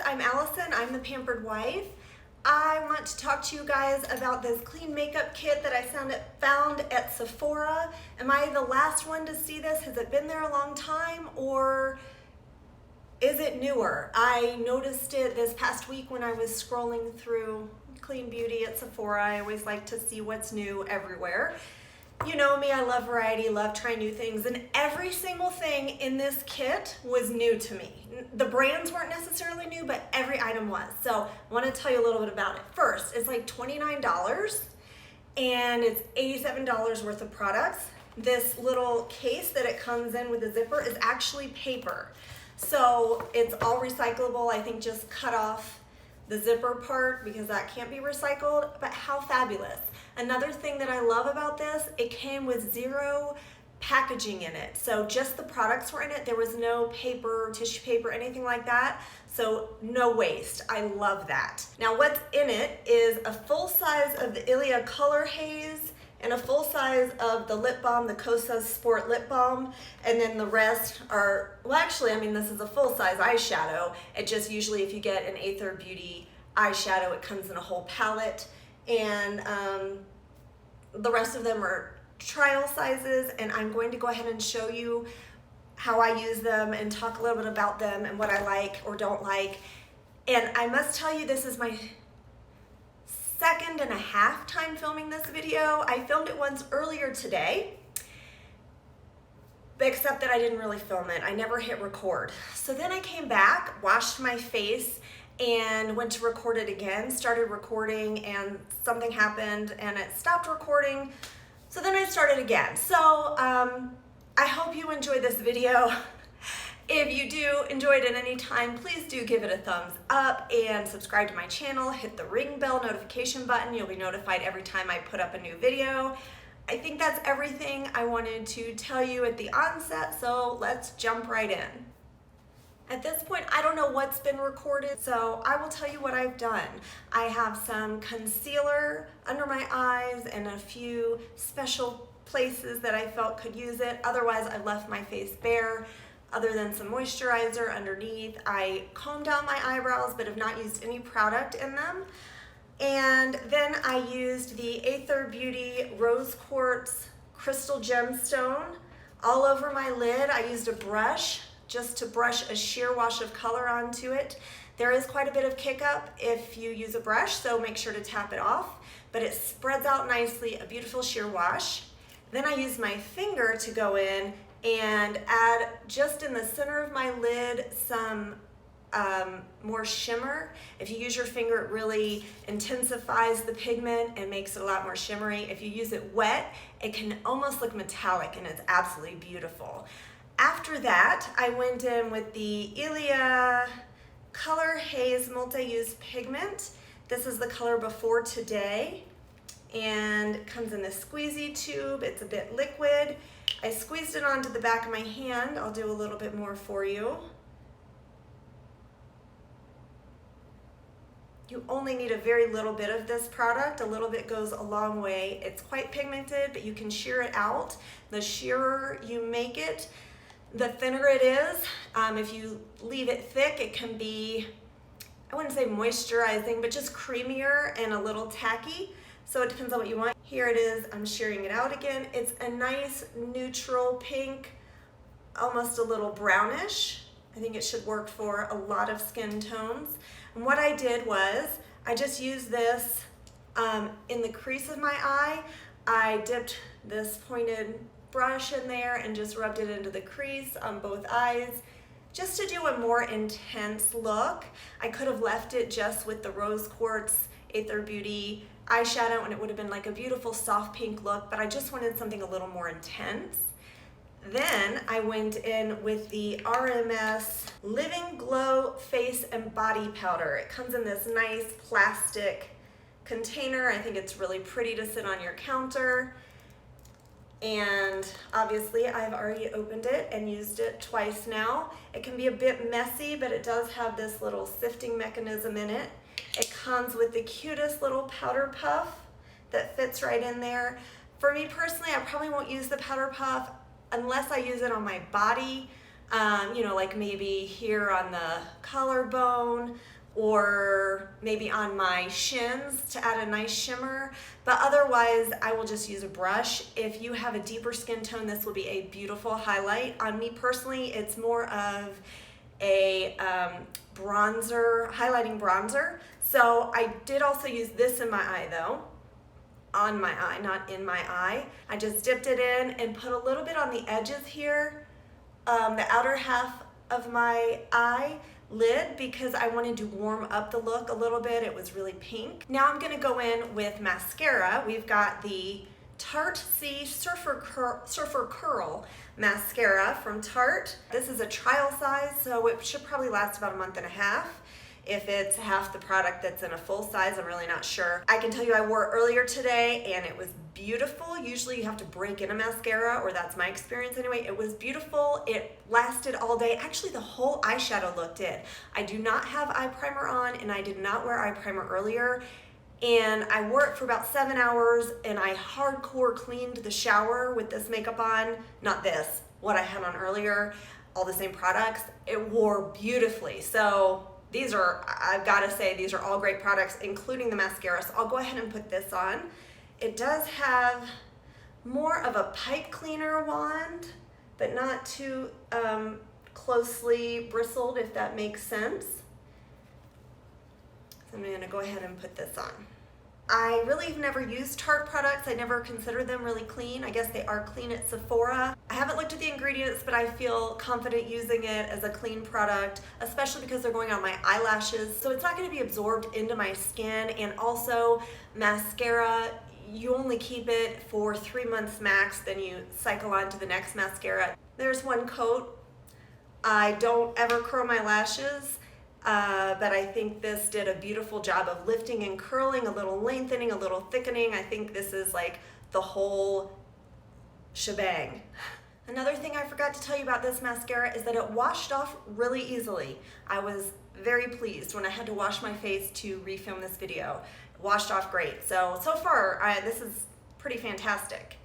I'm Allison. I'm the Pampered Wife. I want to talk to you guys about this clean makeup kit that I found at Sephora. Am I the last one to see this? Has it been there a long time, or is it newer? I noticed it this past week when I was scrolling through clean beauty at Sephora. I always like to see what's new everywhere. You know me, I love variety, love trying new things, and every single thing in this kit was new to me. The brands weren't necessarily new, but every item was. So I want to tell you a little bit about it. First, it's like $29 and it's $87 worth of products. This little case that it comes in with a zipper is actually paper. So it's all recyclable. I think just cut off the zipper part because that can't be recycled, but how fabulous. Another thing that I love about this, it came with zero packaging in it. So just the products were in it. There was no paper, tissue paper, anything like that. So no waste. I love that. Now what's in it is a full size of the Ilia Color Haze and a full size of the lip balm, the Kosas Sport Lip Balm, and then the rest are, well actually, I mean this is a full size eyeshadow. It just usually if you get an Aether Beauty eyeshadow, it comes in a whole palette, and the rest of them are trial sizes, and I'm going to go ahead and show you how I use them and talk a little bit about them and what I like or don't like. And I must tell you, this is my second and a half time filming this video. I filmed it once earlier today, except that I didn't really film it. I never hit record. So then I came back, washed my face, and went to record it again, started recording, and something happened and it stopped recording. So then I started again. So I hope you enjoyed this video. If you do enjoy it at any time, please do give it a thumbs up and subscribe to my channel. Hit the ring bell notification button. You'll be notified every time I put up a new video. I think that's everything I wanted to tell you at the onset, so let's jump right in. At this point, I don't know what's been recorded, so I will tell you what I've done. I have some concealer under my eyes and a few special places that I felt could use it. Otherwise, I left my face bare. Other than some moisturizer underneath, I combed out my eyebrows but have not used any product in them. And then I used the Aether Beauty Rose Quartz Crystal Gemstone all over my lid. I used a brush just to brush a sheer wash of color onto it. There is quite a bit of kick up if you use a brush, so make sure to tap it off, but it spreads out nicely, a beautiful sheer wash. Then I use my finger to go in and add just in the center of my lid some more shimmer. If you use your finger, it really intensifies the pigment and makes it a lot more shimmery. If you use it wet, it can almost look metallic and it's absolutely beautiful. After that, I went in with the Ilia Color Haze Multi-Use Pigment. This is the color Before Today, and it comes in this squeezy tube. It's a bit liquid. I squeezed it onto the back of my hand. I'll do a little bit more for you. You only need a very little bit of this product. A little bit goes a long way. It's quite pigmented, but you can shear it out. The sheerer you make it, the thinner it is. If you leave it thick, it can be, I wouldn't say moisturizing, but just creamier and a little tacky. So it depends on what you want. Here it is, I'm shearing it out again. It's a nice neutral pink, almost a little brownish. I think it should work for a lot of skin tones. And what I did was, I just used this in the crease of my eye. I dipped this pointed brush in there and just rubbed it into the crease on both eyes just to do a more intense look. I could have left it just with the Rose Quartz Aether Beauty eyeshadow and it would have been like a beautiful soft pink look, but I just wanted something a little more intense. Then I went in with the RMS Living Glow Face and Body Powder. It comes in this nice plastic container. I think it's really pretty to sit on your counter. And obviously I've already opened it and used it twice now. It can be a bit messy, but it does have this little sifting mechanism in it. It comes with the cutest little powder puff that fits right in there. For me personally, I probably won't use the powder puff unless I use it on my body, you know, like maybe here on the collarbone or maybe on my shins to add a nice shimmer, but otherwise I will just use a brush. If you have a deeper skin tone, this will be a beautiful highlight. On me personally, it's more of a bronzer, highlighting bronzer. So I did also use this in my eye though, on my eye, not in my eye. I just dipped it in and put a little bit on the edges here, the outer half of my eye lid, because I wanted to warm up the look a little bit. It was really pink. Now I'm gonna go in with mascara. We've got the Tarte Surfer Curl mascara from Tarte. This is a trial size, so it should probably last about a month and a half. If it's half the product that's in a full size, I'm really not sure. I can tell you I wore it earlier today and it was beautiful. Usually you have to break in a mascara, or that's my experience anyway. It was beautiful. It lasted all day. Actually, the whole eyeshadow look did. I do not have eye primer on, and I did not wear eye primer earlier. And I wore it for about 7 hours, and I hardcore cleaned the shower with this makeup on. Not this, what I had on earlier, all the same products. It wore beautifully. So these are, I've got to say, these are all great products, including the mascara. So I'll go ahead and put this on. It does have more of a pipe cleaner wand, but not too closely bristled, if that makes sense. So I'm going to go ahead and put this on. I really have never used Tarte products. I never considered them really clean. I guess they are clean at Sephora. I haven't looked at the ingredients, but I feel confident using it as a clean product, especially because they're going on my eyelashes. So it's not going to be absorbed into my skin. And also mascara, you only keep it for 3 months max, then you cycle on to the next mascara. There's one coat. I don't ever curl my lashes. But I think this did a beautiful job of lifting and curling, a little lengthening, a little thickening. I think this is like the whole shebang. Another thing I forgot to tell you about this mascara is that it washed off really easily. I was very pleased when I had to wash my face to refilm this video. It washed off great. So far, this is pretty fantastic.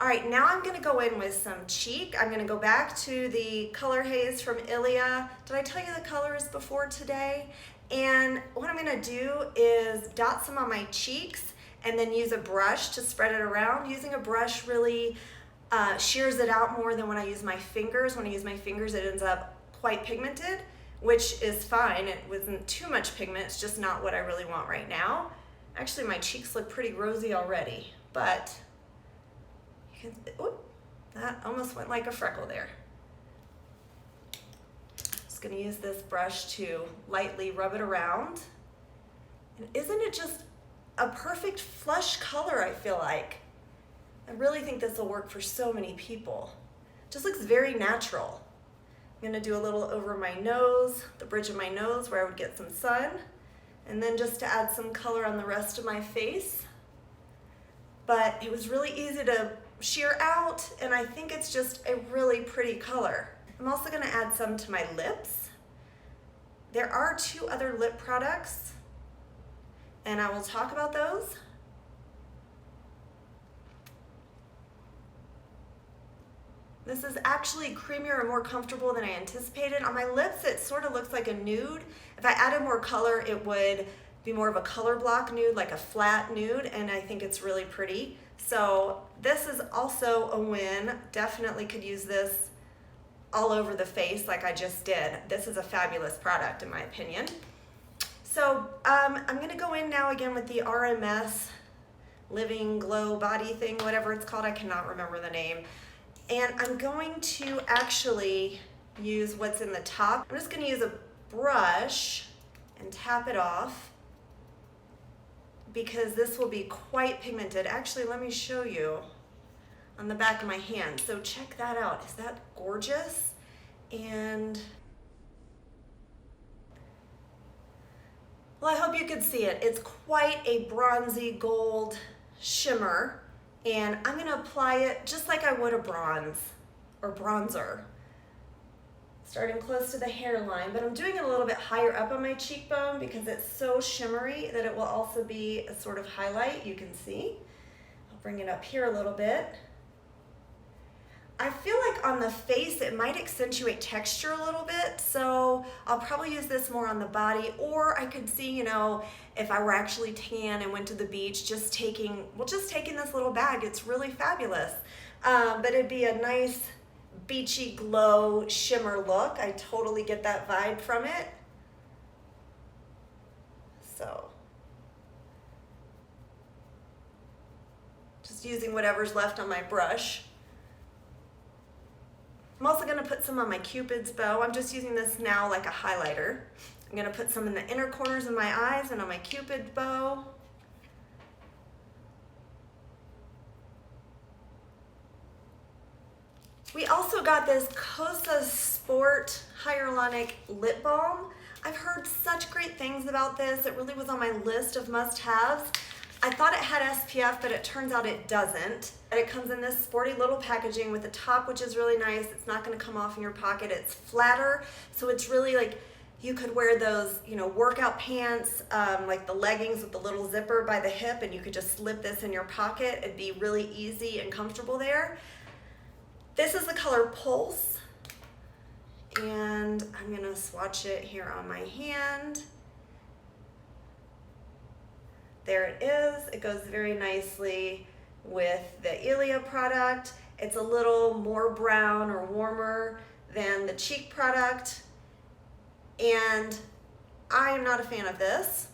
All right, now I'm gonna go in with some cheek. I'm gonna go back to the color Haze from Ilia. Did I tell you the colors before today? And what I'm gonna do is dot some on my cheeks and then use a brush to spread it around. Using a brush really shears it out more than when I use my fingers. When I use my fingers, it ends up quite pigmented, which is fine. It wasn't too much pigment, it's just not what I really want right now. Actually, my cheeks look pretty rosy already, but oop, that almost went like a freckle there. Just gonna use this brush to lightly rub it around. And isn't it just a perfect flush color, I feel like? I really think this will work for so many people. It just looks very natural. I'm gonna do a little over my nose, the bridge of my nose where I would get some sun, and then just to add some color on the rest of my face. But it was really easy to sheer out, and I think it's just a really pretty color. I'm also going to add some to my lips. There are 2 other lip products, and I will talk about those. This is actually creamier and more comfortable than I anticipated. On my lips, it sort of looks like a nude. If I added more color, it would be more of a color block nude, like a flat nude, and I think it's really pretty. So this is also a win. Definitely could use this all over the face like I just did. This is a fabulous product in my opinion. So I'm gonna go in now again with the RMS Living Glow Body thing, whatever it's called, I cannot remember the name. And I'm going to actually use what's in the top. I'm just gonna use a brush and tap it off, because this will be quite pigmented. Actually, let me show you on the back of my hand. So check that out. Is that gorgeous? And well, I hope you could see it. It's quite a bronzy gold shimmer, and I'm gonna apply it just like I would a bronze or bronzer, starting close to the hairline, but I'm doing it a little bit higher up on my cheekbone because it's so shimmery that it will also be a sort of highlight, you can see. I'll bring it up here a little bit. I feel like on the face it might accentuate texture a little bit, so I'll probably use this more on the body, or I could see, you know, if I were actually tan and went to the beach, just taking this little bag. It's really fabulous. But it'd be a nice beachy glow shimmer look. I totally get that vibe from it. So just using whatever's left on my brush. I'm also gonna put some on my Cupid's bow. I'm just using this now like a highlighter. I'm gonna put some in the inner corners of my eyes and on my Cupid's bow. We also got this Kosas Sport Hyaluronic Lip Balm. I've heard such great things about this. It really was on my list of must-haves. I thought it had SPF, but it turns out it doesn't. And it comes in this sporty little packaging with a top, which is really nice. It's not gonna come off in your pocket. It's flatter, so it's really like, you could wear those, you know, workout pants, like the leggings with the little zipper by the hip, and you could just slip this in your pocket. It'd be really easy and comfortable there. This is the color Pulse, and I'm gonna swatch it here on my hand. There it is. It goes very nicely with the Ilia product. It's a little more brown or warmer than the cheek product, and I am not a fan of this.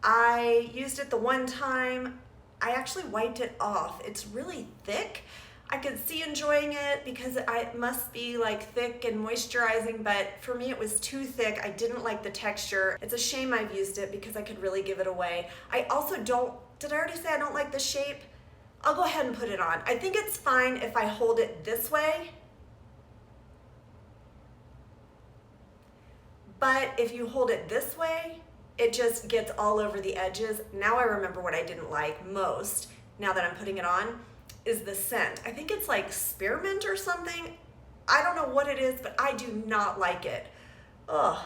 I used it the one time. I actually wiped it off. It's really thick. I could see enjoying it because it must be like thick and moisturizing, but for me it was too thick. I didn't like the texture. It's a shame I've used it because I could really give it away. I also don't, did I already say I don't like the shape? I'll go ahead and put it on. I think it's fine if I hold it this way, but if you hold it this way, it just gets all over the edges. Now I remember what I didn't like most, now that I'm putting it on, is the scent. I think it's like spearmint or something. I don't know what it is, but I do not like it. Ugh.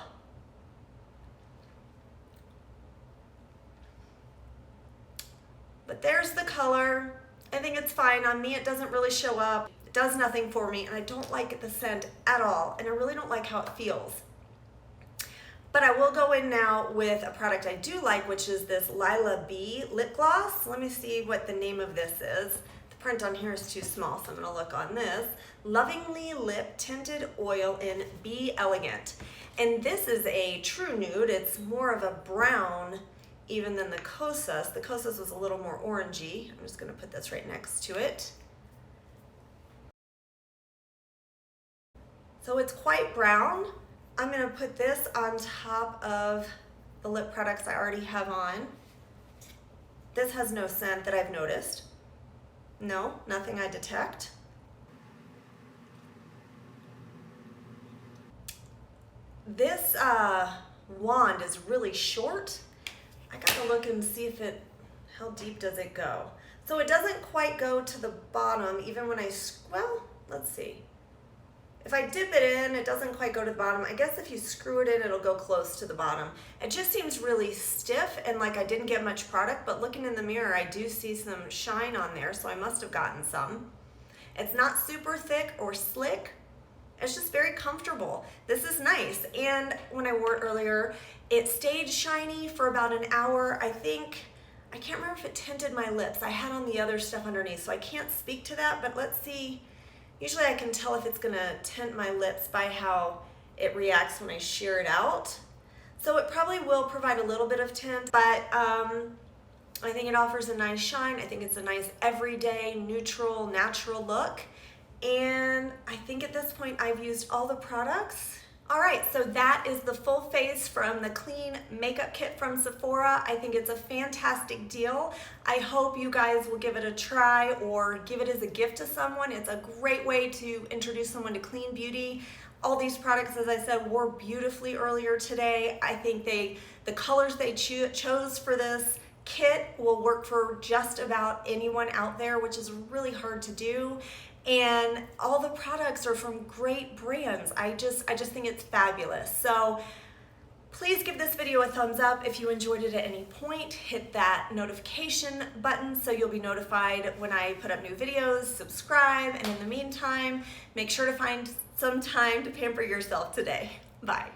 But there's the color. I think it's fine. On me, it doesn't really show up. It does nothing for me, and I don't like the scent at all, and I really don't like how it feels. But I will go in now with a product I do like, which is this Lila B Lip Gloss. Let me see what the name of this is. Print on here is too small, so I'm gonna look on this. Lovingly Lip Tinted Oil in Be Elegant. And this is a true nude. It's more of a brown even than the Kosas. The Kosas was a little more orangey. I'm just gonna put this right next to it. So it's quite brown. I'm gonna put this on top of the lip products I already have on. This has no scent that I've noticed. No, nothing I detect. This wand is really short. I gotta look and see if how deep does it go? So it doesn't quite go to the bottom, even when well, let's see. If I dip it in, it doesn't quite go to the bottom. I guess if you screw it in, it'll go close to the bottom. It just seems really stiff and like I didn't get much product, but looking in the mirror, I do see some shine on there, so I must have gotten some. It's not super thick or slick. It's just very comfortable. This is nice. And when I wore it earlier, it stayed shiny for about an hour. I can't remember if it tinted my lips. I had on the other stuff underneath, so I can't speak to that, but let's see. Usually I can tell if it's gonna tint my lips by how it reacts when I shear it out. So it probably will provide a little bit of tint, but I think it offers a nice shine. I think it's a nice everyday, neutral, natural look. And I think at this point I've used all the products. All right, so that is the full face from the Clean Makeup Kit from Sephora. I think it's a fantastic deal. I hope you guys will give it a try or give it as a gift to someone. It's a great way to introduce someone to clean beauty. All these products, as I said, wore beautifully earlier today. I think the colors they chose for this kit will work for just about anyone out there, which is really hard to do. And all the products are from great brands. I just think it's fabulous. So Please give this video a thumbs up if you enjoyed it at any point. Hit that notification button so you'll be notified when I put up new videos. Subscribe, and in the meantime, make sure to find some time to pamper yourself today. Bye.